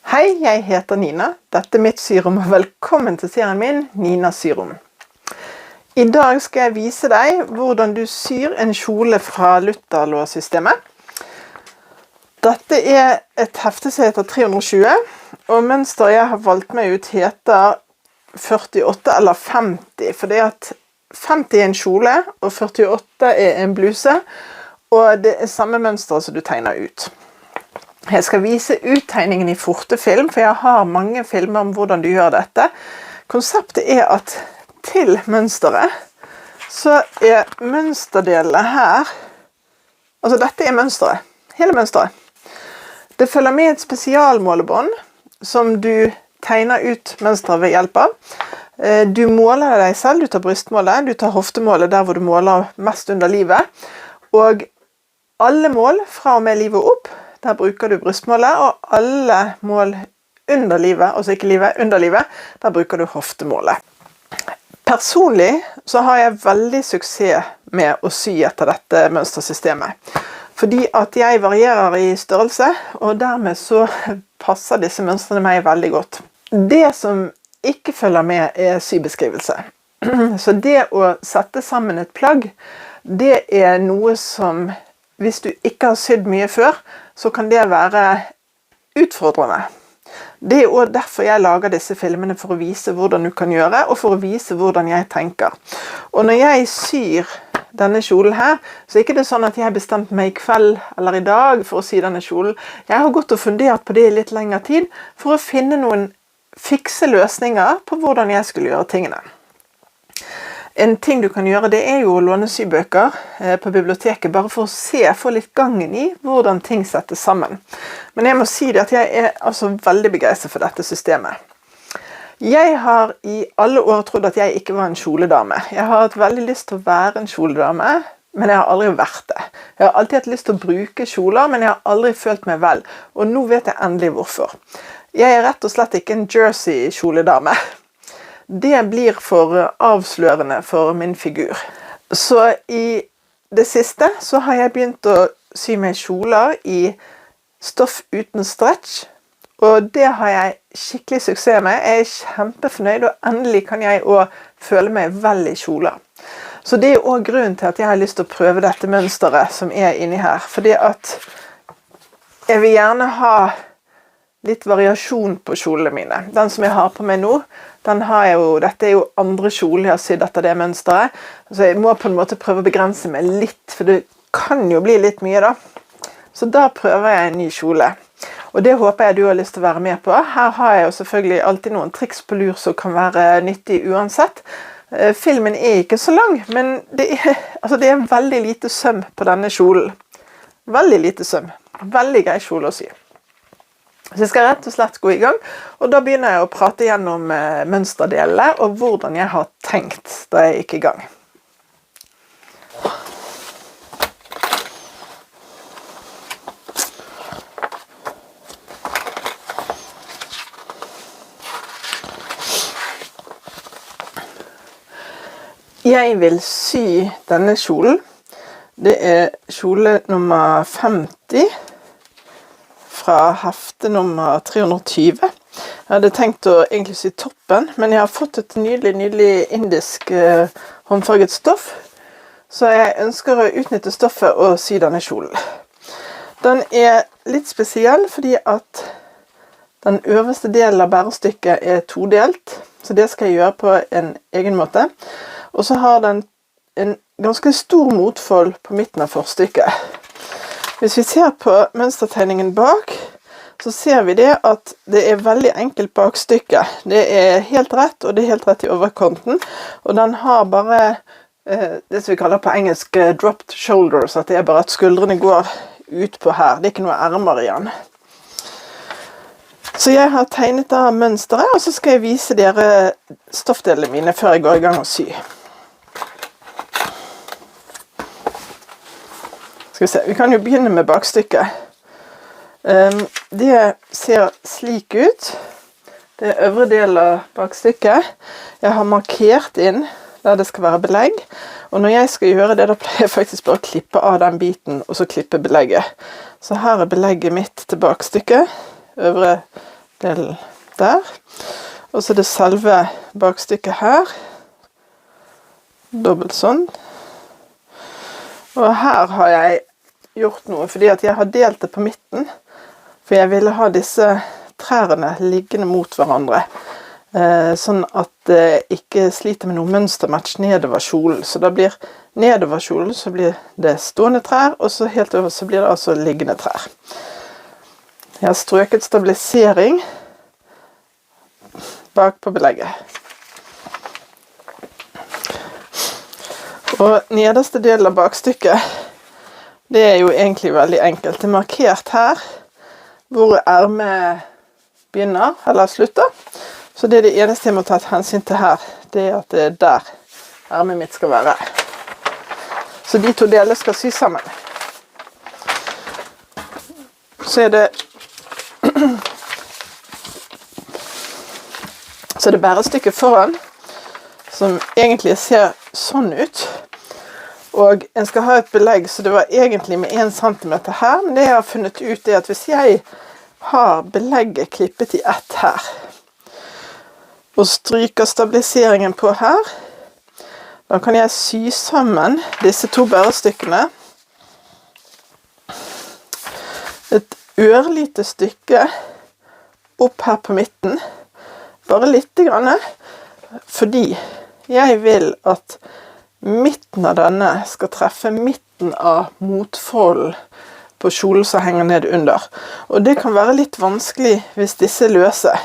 Hei, jeg heter Nina. Dette mitt syrom, og velkommen til serien min, Nina Syrom. I dag skal jeg vise deg hvordan du syr en kjole fra Lutherlåssystemet. Dette et hefte som heter 320, og mønsteret jeg har valgt meg ut heter 48 eller 50, for det at 50 en kjole, og 48 en bluse, og det samme mønster som du tegner ut. Jeg skal vise uttegningen i fortefilm, for jeg har mange filmer om hvordan du gjør dette. Konseptet at til mønsteret, så mønsterdelene her, altså dette mønsteret, hele mønsteret. Det følger med et spesialmålebånd, som du tegner ut mønsteret ved hjelp av. Du måler deg selv, du tar brystmålet, du tar hoftemålet der hvor du måler mest under livet. Og alle mål fra og med livet opp, der bruker du brystmålet, og alle mål under livet, altså ikke livet, under livet, der bruker du hoftemålet. Personlig så har jeg veldig suksess med å sy etter dette mønstersystemet. Fordi at jeg varierer i størrelse, og dermed så passer disse mønstrene meg veldig godt. Det som ikke følger med sybeskrivelse. Så det å sette sammen et plagg, det noe som, hvis du ikke har sydd mye før, så kan det være utfordrende. Det også derfor jeg lager disse filmene, for å vise hvordan du kan gjøre, og for å vise hvordan jeg tenker. Og når jeg syr denne kjolen her, så ikke det sånn at jeg har bestemt meg i kveld eller i dag for å sy denne kjolen. Jeg har gått og fundert på det i litt lengre tid, for å finne noen fikse løsninger på hvordan jeg skulle gjøre tingene. En ting du kan gjøre, det jo å låne sybøker på biblioteket, bare for å få litt gangen i hvordan ting settes sammen. Men jeg må si det at jeg altså veldig begeistret for dette systemet. Jeg har i alle år trodd at jeg ikke var en kjoledame. Jeg har hatt veldig lyst til å være en kjoledame, men jeg har aldri vært det. Jeg har alltid hatt lyst til å bruke kjoler, men jeg har aldri følt meg vel. Og nå vet jeg endelig hvorfor. Jeg rett og slett ikke en Jersey-kjoledame. Det blir for avslørende for min figur. Så i det siste så har jeg begynt å sy meg kjoler i stoff uten stretch, og det har jeg skikkelig suksess med. Jeg kjempefornøyd, og endelig kan jeg også føle meg vel i kjoler. Så det også grunnen til at jeg har lyst til å prøve dette mønsteret som inni her, fordi at jeg vil gjerne ha litt variasjon på kjolene mine. Den som jeg har på meg nå, dette jo andre kjoler jeg har sydd etter det mønsteret, så jeg må på en måte prøve å begrense meg litt, for det kan jo bli litt mye da. Så da prøver jeg en ny kjole. Og det håper jeg du har lyst til å være med på. Her har jeg jo selvfølgelig alltid noen triks på lur som kan være nyttig uansett. Filmen ikke så lang, men det veldig lite søm på denne kjolen. Veldig lite søm. Veldig grei kjole å sy. Så jeg skal rett og slett gå i gang, og da begynner jeg å prate gjennom mønsterdelene, og hvordan jeg har tenkt da jeg gikk i gang. Jeg vil sy denne kjolen. Det kjole nummer 50, fra hefte nummer 320. Jeg hadde tenkt å egentlig sy toppen, men jeg har fått et nydelig indisk håndfarget stoff, så jeg ønsker å utnytte stoffet og sy denne kjolen. Den litt spesiell fordi at den øverste delen av bærestykket todelt, så det skal jeg gjøre på en egen måte. Og så har den en ganske stor motfold på midten av forstykket. Hvis vi ser på mønstertegningen bak, så ser vi det at det veldig enkelt bakstykket. Det helt rett, og det helt rett i overkanten. Og den har bare det som vi kaller på engelsk dropped shoulders, at det bare at skuldrene går ut på her. Det ikke noe ermer igjen. Så jeg har tegnet av mønsteret, og så skal jeg vise dere stoffdelene mine før jeg går i gang å sy. Skal vi se, vi kan jo begynne med bakstykket. Det ser slik ut. Det øvre del av bakstykket. Jeg har markert inn der det skal være belegg. Og når jeg skal gjøre det, da pleier jeg faktisk bare å klippe av den biten, og så klippe belegget. Så her belegget mitt til bakstykket. Øvre delen der. Og så er det selve bakstykket her. Dobbelt sånn. Og her har jeg gjort noe, fordi at jeg har delt det på midten. For jeg ville ha disse trærne liggende mot hverandre. Sånn at det ikke sliter med noe mønstermatch nedover kjolen. Så da blir nedover kjolen så blir det stående trær, og så helt over så blir det altså liggende trær. Jeg har strøket stabilisering bak på belegget. Og nederste delen av bakstykket, det er jo egentlig veldig enkelt. Det er markert her hvor ermet begynner, eller slutter. Så det er det eneste jeg må ta hensyn til her, det er at det er der ermet mitt skal være. Så de to delene skal sy sammen. Så er det bærestykket foran, som egentlig ser sånn ut. Og en skal ha et belegg, så det var egentlig med 1 centimeter her, men det jeg har funnet ut er at hvis jeg har belegget klippet i ett her, og stryker stabiliseringen på her, da kan jeg sy sammen disse to bærestykkene. Et ørlite stykke opp her på midten, bare litt grann, fordi jeg vil at midten av denne skal treffe midten av motfolden på kjolen som henger ned under. Og det kan være litt vanskelig hvis disse er løse.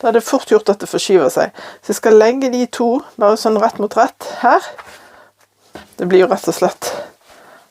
Da er det fort gjort at det forskyver seg. Så jeg skal legge de to bare sånn rett mot rett her. Det blir jo rett og slett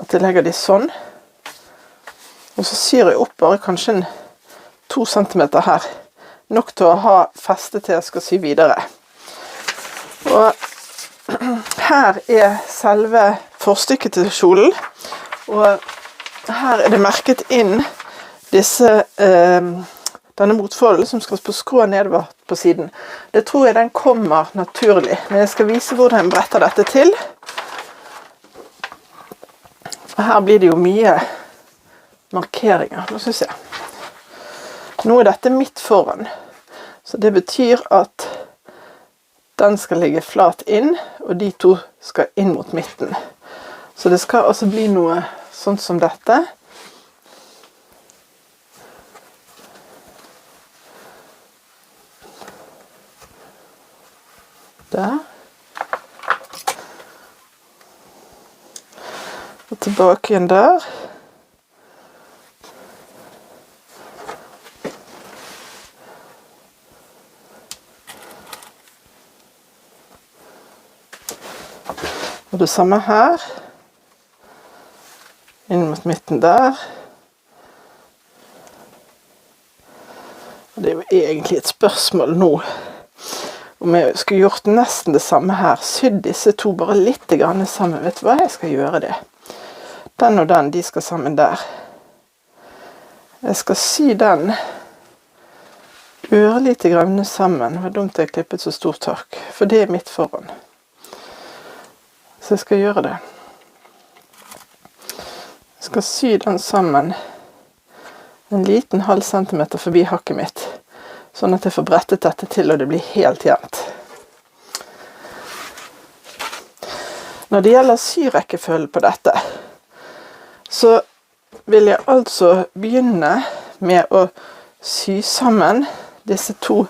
at jeg legger de sånn. Og så syr jeg opp bare kanskje 2 centimeter her. Nok til å ha feste til jeg skal sy videre. Og her er selve forstykket til kjolen. Og her er det merket inn disse denne motfolden som skal på skrå nedover på siden. Det tror jeg den kommer naturlig, men jeg skal vise hvordan jeg bretter dette til. Og her blir det jo mye markeringer. Nå skal vi se. Nå er dette midt foran, så det betyr at den skal ligge flat inn, og de to skal inn mot midten. Så det skal altså bli noe sånn som dette. Der. Og tilbake igjen der. Og det samme her. Inn mot midten der. Og det er jo egentlig et spørsmål nå. Om jeg skulle gjort nesten det samme her. Sydd disse to bare litt grann sammen. Vet du hva? Jeg skal gjøre det. Den og den, de skal sammen der. Jeg skal sy den ørlite grann sammen. Det var dumt jeg klippet så stort tak. For det er midt foran. Så jeg skal gjøre det. Jeg skal sy den sammen en liten halv centimeter forbi hakket mitt, sånn at jeg får brettet dette til og det blir helt jevnt. Når det gjelder syrekkefølgen på dette, så vil jeg altså begynne med å sy sammen disse to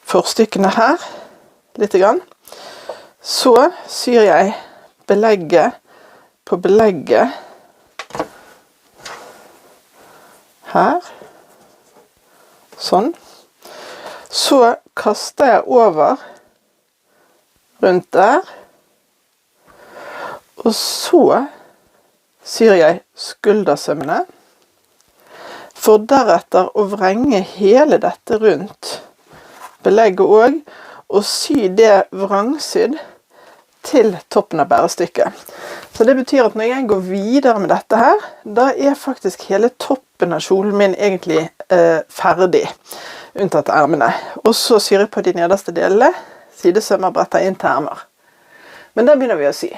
forstykkene her, litt grann. Så syr jeg belegget på belegget her, sånn. Så kaster jeg over rundt der, og så syr jeg skuldersømmene, for deretter å vrenge hele dette rundt belegget også, og sy det vrangsydd til toppen av bærestykket. Så det betyr at når jeg går videre med dette her, da er faktisk hele toppen av kjolen min egentlig ferdig, unntatt ermene. Og så syr jeg på de nederste delene, sidesømmer bretter inn til ermer. Men da begynner vi å sy.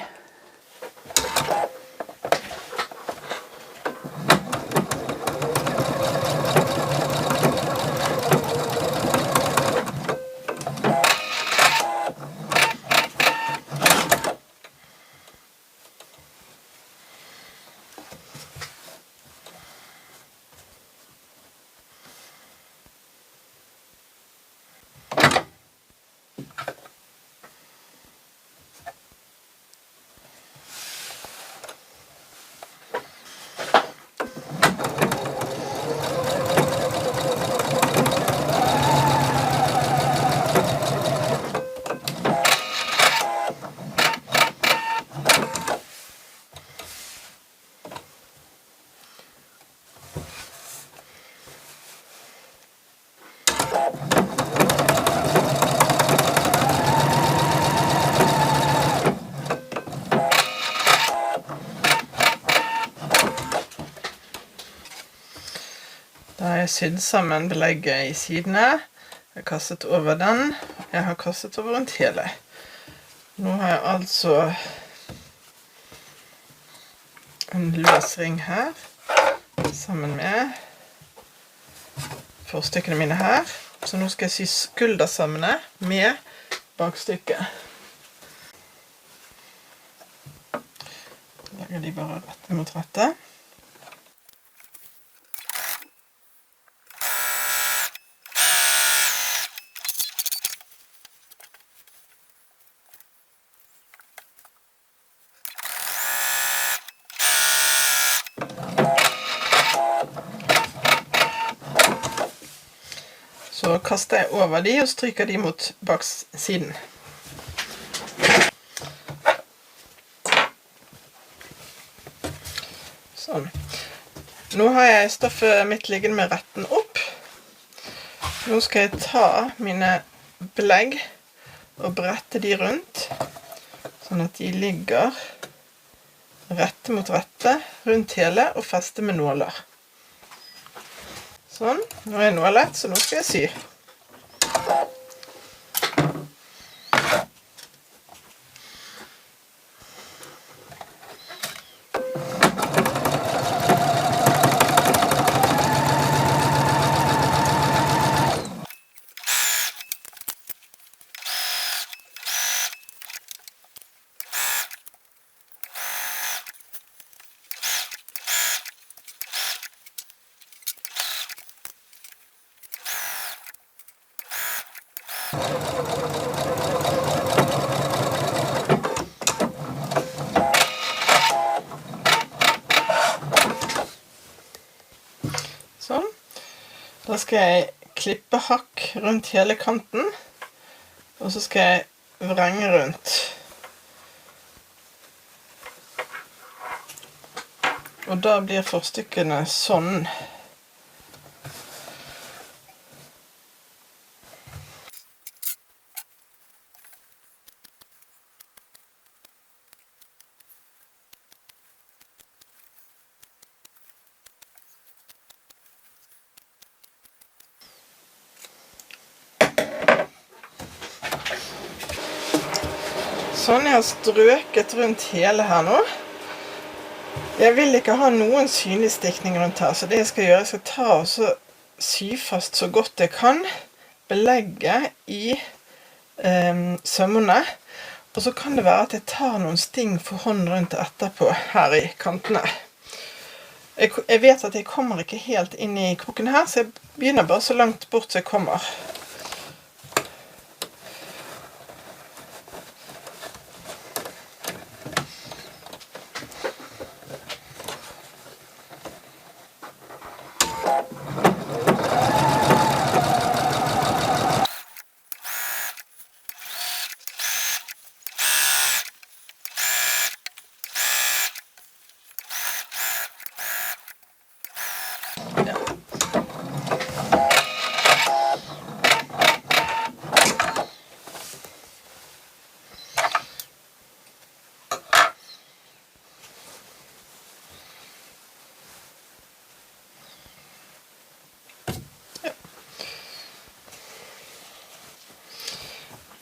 jeg sydd sammen belegget i sidene. Jeg har kastet over den. Jeg har kastet over rundt hele. Nå har jeg altså en løs ring her, sammen med forstykkene mine her. Så nå skal jeg sy skuldersammene med bakstykket. Legger de bare rette mot rette. Så kaster jeg over de og stryker de mot baksiden. Sånn. Nå har jeg stoffet mitt liggende med retten opp. Nå skal jeg ta mine belegg og brette de rundt, sånn at de ligger rette mot rette rundt hele og feste med nåler. Sånn, nå er noe lett, så nå skal jeg sy. Sånn. Da skal jeg klippe hakk rundt hele kanten, og så skal jeg vrenge rundt. Og da blir forstykkene sånn. Sånn, jeg har strøket rundt hele her nå. Jeg vil ikke ha noen synlig stikning rundt her, så det jeg skal gjøre, jeg skal ta og så sy fast så godt jeg kan, belegget i sømmene, og så kan det være at jeg tar noen sting for hånd rundt etterpå her i kantene. Jeg vet at jeg kommer ikke helt inn i kroken her, så jeg begynner bare så langt bort så jeg kommer.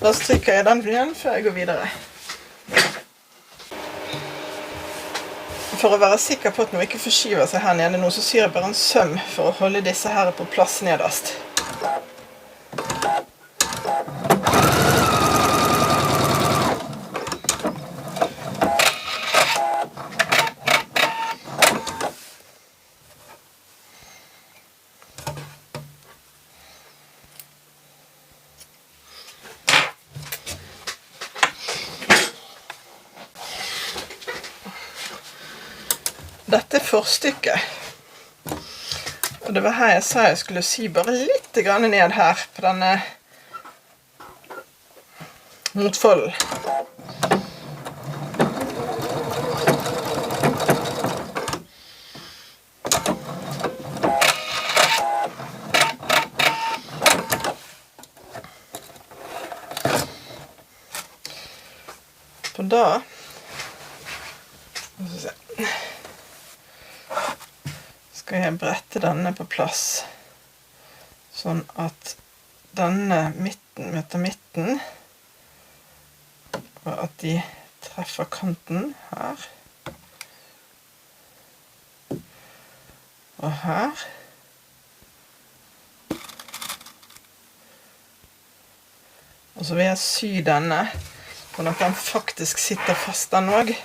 Da stryker jeg den igjen før jeg går videre. For å være sikker på at noe ikke forskyver seg her nede nå, så syr jeg bare en søm for å holde disse her på plass nederst. Dette er forstykket, og det var her jeg sa jeg skulle sy bare litt grann ned her på denne motfolden. For da skal jeg brette denne på plass. sånn at denne midten møter midten, og at de treffer kanten her, og her. Og så vil jeg sy denne, sånn at den faktisk sitter fast den også.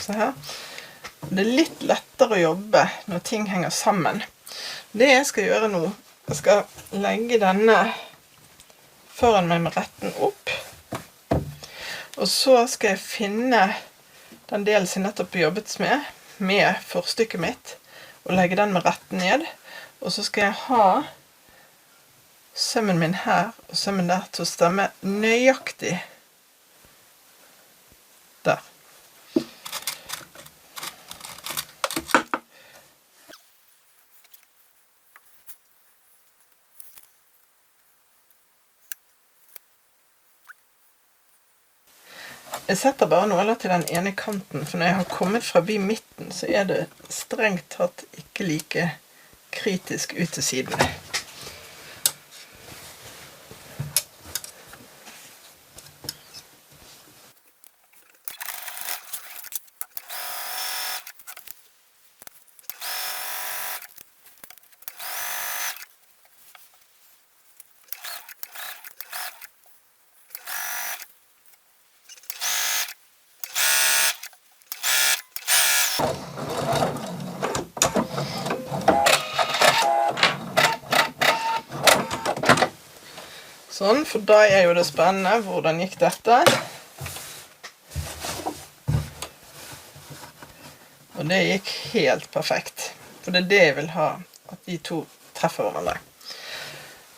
Så her. Det er litt lettere å jobbe når ting henger sammen. Det jeg skal gjøre nå, jeg skal legge denne foran meg med retten opp. Og så skal jeg finne den delen som jeg nettopp jobbet med forstykket mitt, og legge den med retten ned. Og så skal jeg ha sømmen min her og sømmen der til å stemme nøyaktig der. Jeg setter bare nåler til den ene kanten, for når jeg har kommet forbi midten, så er det strengt tatt ikke like kritisk ut til sidene. Sånn, for da er jo det spennende. Hvordan gikk dette? Og det gikk helt perfekt. For det er det jeg vil ha, at de to treffer hverandre.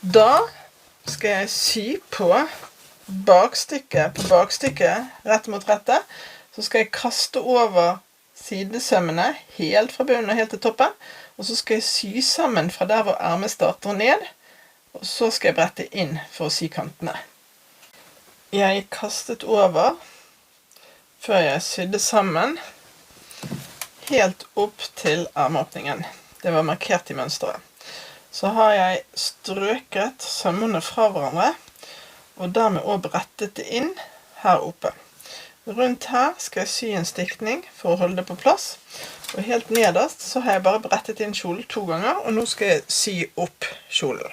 Da skal jeg sy på bakstykket, rett mot rettet. Så skal jeg kaste over sidesømmene helt fra bunnen og helt til toppen. Og så skal jeg sy sammen fra der hvor ermet starter ned. Og så skal jeg brette inn for å sy kantene. Jeg kastet over før jeg sydde sammen helt opp til ermeåpningen. Det var markert i mønsteret. Så har jeg strøket sømmene fra hverandre, og dermed også brettet det inn her oppe. Rundt her skal jeg sy en stikning for å holde det på plass. Og helt nederst så har jeg bare brettet inn kjolen 2 ganger, og nå skal jeg sy opp kjolen.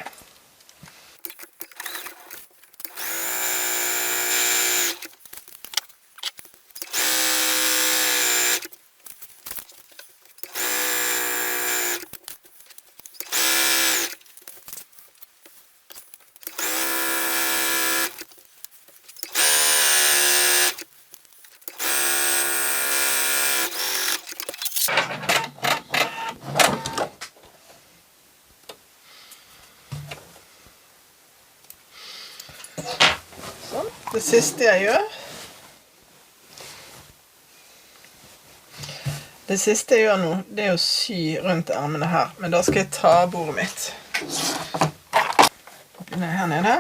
Det siste jeg gjør, nå, det er å sy rundt ermene her. Men da skal jeg ta bordet mitt. Begynner jeg her nede.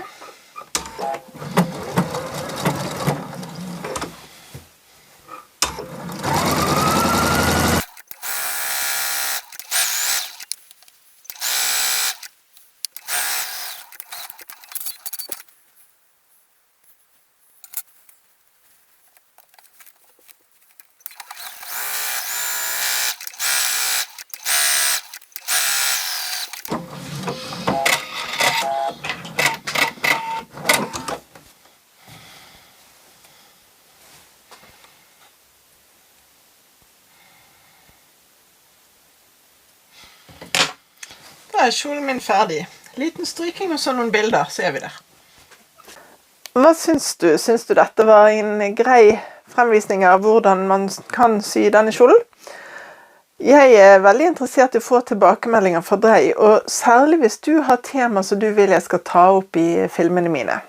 Da er kjolen min ferdig. Liten stryking og så noen bilder, så er vi der. Hva syns du? Syns du dette var en grei fremvisning av hvordan man kan sy denne kjolen? Jeg er veldig interessert i å få tilbakemeldinger fra deg, og særlig hvis du har tema som du vil jeg skal ta opp i filmene mine.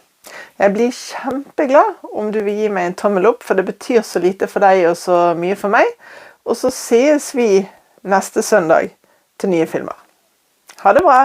Jeg blir kjempeglad om du vil gi meg en tommel opp, for det betyr så lite for deg og så mye for meg. Og så ses vi neste søndag til nye filmer. Ha det bra!